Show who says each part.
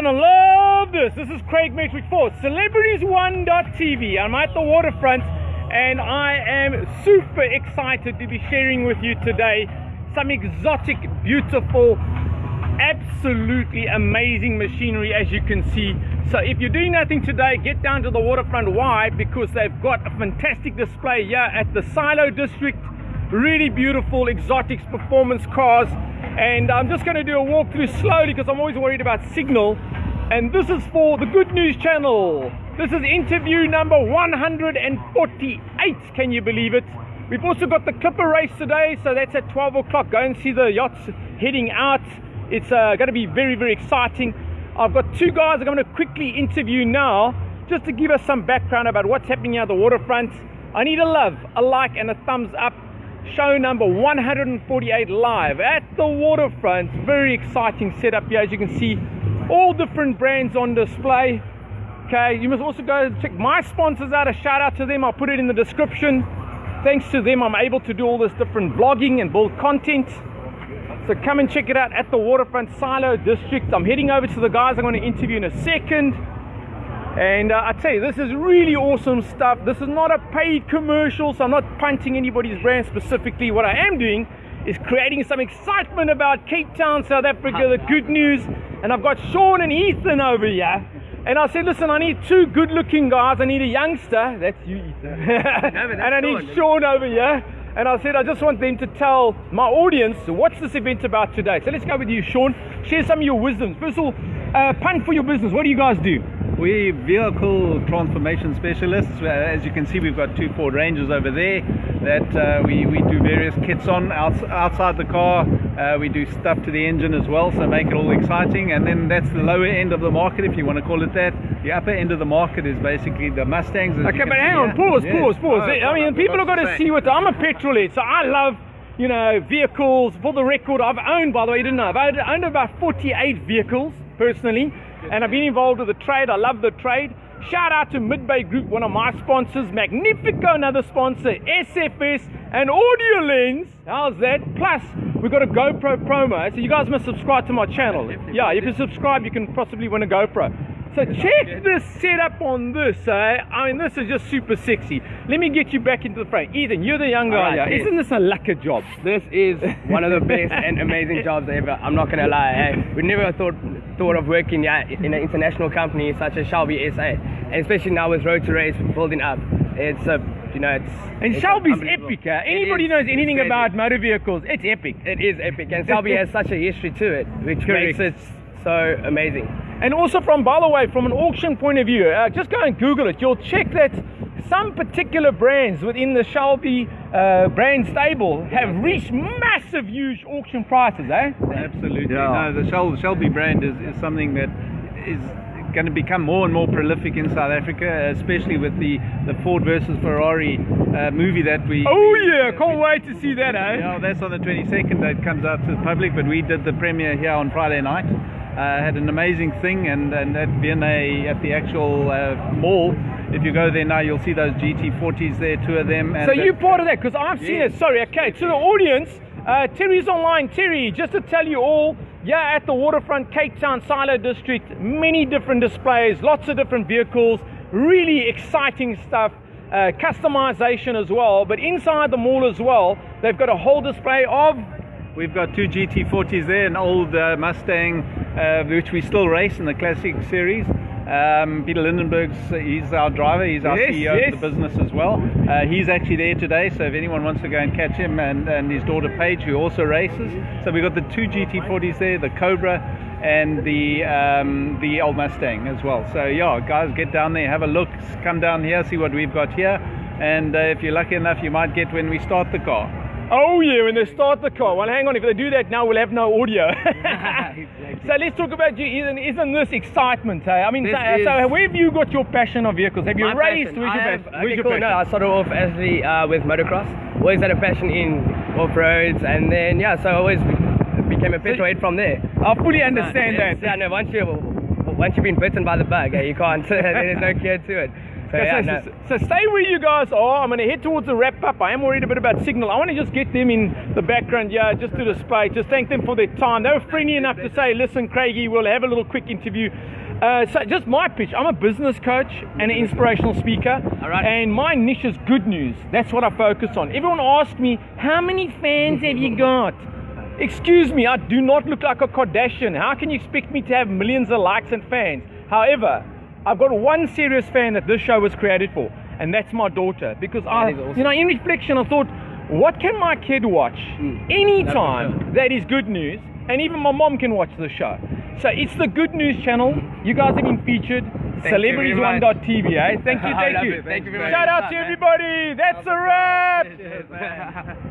Speaker 1: gonna love this. This is Craig Metrowich for Celebrities1.tv. I'm at the waterfront and I am super excited to be sharing with you today some exotic, beautiful, absolutely amazing machinery, as you can see. So if you're doing nothing today, get down to the waterfront. Why? Because they've got a fantastic display here at the Silo District. Really beautiful exotics, performance cars, and I'm just going to do a walkthrough slowly because I'm always worried about signal. And this is for the Good News channel. This is interview number 148. Can you believe it? We've also got the Clipper race today, so that's at 12 o'clock. Go and see the yachts heading out. It's going to be very, very exciting. I've got two guys I'm going to quickly interview now, just to give us some background about what's happening here at the waterfront. I need a love, a like, and a thumbs up. Show number 148 live at the waterfront. Very exciting setup here, as you can see. All different brands on display. Okay, you must also go check my sponsors out. A shout out to them. I'll put it in the description. Thanks to them, I'm able to do all this different vlogging and build content. So come and check it out at the waterfront Silo District. I'm heading over to the guys I'm going to interview in a second. And I tell you, this is really awesome stuff. This is not a paid commercial, so I'm not punting anybody's brand specifically. What I am doing is creating some excitement about Cape Town, South Africa, the Good News. And I've got Sean and Ethan over here. And I said, listen, I need two good-looking guys. I need a youngster. That's you, Ethan. And I need Sean over here. And I said, I just want them to tell my audience what's this event about today. So let's go with you, Sean. Share some of your wisdoms. First of all, punt for your business. What do you guys do?
Speaker 2: We're vehicle transformation specialists. As you can see, we've got two Ford Rangers over there that we do various kits on outside the car. We do stuff to the engine as well, so make it all exciting. And then that's the lower end of the market, if you want to call it that. The upper end of the market is basically the Mustangs.
Speaker 1: Okay, but hang on, pause. I mean, people have got to see what I'm a petrol head, so I love, you know, vehicles. For the record, I've owned, by the way, you didn't know, I've owned about 48 vehicles personally, and I've been involved with the trade. I love the trade. Shout out to Midway Group, one of my sponsors. Magnifico, another sponsor. SFS and Audio Lens. How's that? Plus, we've got a GoPro promo, so you guys must subscribe to my channel. Yeah, if you subscribe, you can possibly win a GoPro. So check this setup on this, I mean, this is just super sexy. Let me get you back into the frame. Ethan, you're the young guy here. Isn't this a lucky job?
Speaker 3: This is one of the best and amazing jobs ever. I'm not gonna lie. We never thought of working in an international company such as Shelby SA, and especially now with Road to Race building up. It's it's
Speaker 1: Shelby's epic. Anybody knows anything about motor vehicles, it's epic.
Speaker 3: It is epic, and Shelby has such a history to it, which makes it so amazing.
Speaker 1: And also, by the way, from an auction point of view, just go and Google it. You'll check that some particular brands within the Shelby brand stable have reached massive, huge auction prices, eh?
Speaker 2: Absolutely. Yeah. No, the Shelby brand is something that is going to become more and more prolific in South Africa, especially with the Ford versus Ferrari movie that we...
Speaker 1: Oh yeah, can't wait to see that, eh?
Speaker 2: Yeah, that's on the 22nd that comes out to the public, but we did the premiere here on Friday night. Had an amazing thing, and at Vienna, at the actual mall, if you go there now, you'll see those GT40s there, two of them. And
Speaker 1: so you're part of that, because I've seen it. Sorry, okay, to the audience, Terry's online. Terry, just to tell you all, yeah, at the waterfront, Cape Town, Silo District, many different displays, lots of different vehicles, really exciting stuff, customization as well. But inside the mall as well, they've got a whole display of...
Speaker 2: We've got two GT40s there, an old Mustang, which we still race in the Classic Series. Peter Lindenberg's, he's our driver, he's our CEO of the business as well. He's actually there today, so if anyone wants to go and catch him, and his daughter Paige, who also races. So we've got the two GT40s there, the Cobra and the old Mustang as well. So yeah, guys, get down there, have a look, come down here, see what we've got here. And if you're lucky enough, you might get when we start the car.
Speaker 1: Oh yeah, when they start the car. Well, hang on, if they do that now, we'll have no audio. Exactly. So let's talk about you, Ethan. Isn't this excitement, hey? I mean, so where have you got your passion of vehicles? Have you raced? Where's your passion?
Speaker 3: No, I started off actually with motocross. Always had a passion in off-roads, and then, yeah, so I always became a petrol head from there.
Speaker 1: I fully understand that.
Speaker 3: Yeah, no, once you've been bitten by the bug, you can't, there's no cure to it.
Speaker 1: So stay where you guys are. I'm going to head towards the wrap up. I am worried a bit about signal. I want to just get them in the background, just to display. Just thank them for their time. They were friendly enough to say, listen, Craigie, we'll have a little quick interview. So just my pitch, I'm a business coach and an inspirational speaker.
Speaker 3: All right.
Speaker 1: And my niche is good news. That's what I focus on. Everyone asks me, how many fans have you got? Excuse me, I do not look like a Kardashian. How can you expect me to have millions of likes and fans? However, I've got one serious fan that this show was created for, and that's my daughter. Because
Speaker 3: awesome.
Speaker 1: in reflection, I thought, what can my kid watch anytime that is good news? And even my mom can watch the show. So it's the Good News channel. You guys have been featured. Celebrities1.tv, eh? Thank you, thank you.
Speaker 3: Thank you very much.
Speaker 1: Shout out to everybody. That's a wrap.
Speaker 3: Cheers, man.